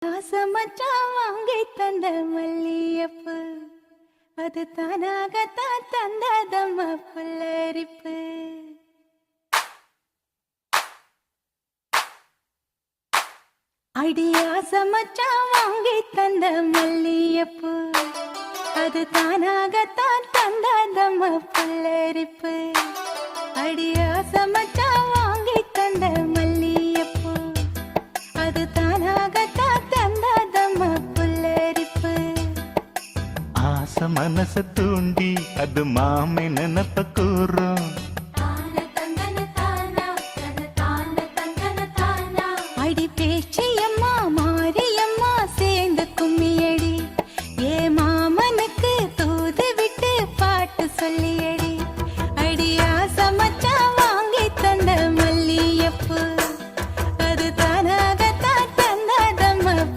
ஆசமச்சான் வாங்கி தந்த மல்லியப்பு அது தானாகத்தான் தந்ததம்மா புல்லரிப்பு. அடி ஆசமச்சான் வாங்கி தந்த மல்லியப்பு அது தானாகத்தான் தந்ததம்மா புல்லரிப்பு. அடி ஆசமச்சான் வாங்கி தந்த மல்லியப்பு அது தானாகத்தான் தந்ததம்மா புல்லரிப்பு. ஆசை மனச தூண்டி அது மாமை நினப்ப கூறும்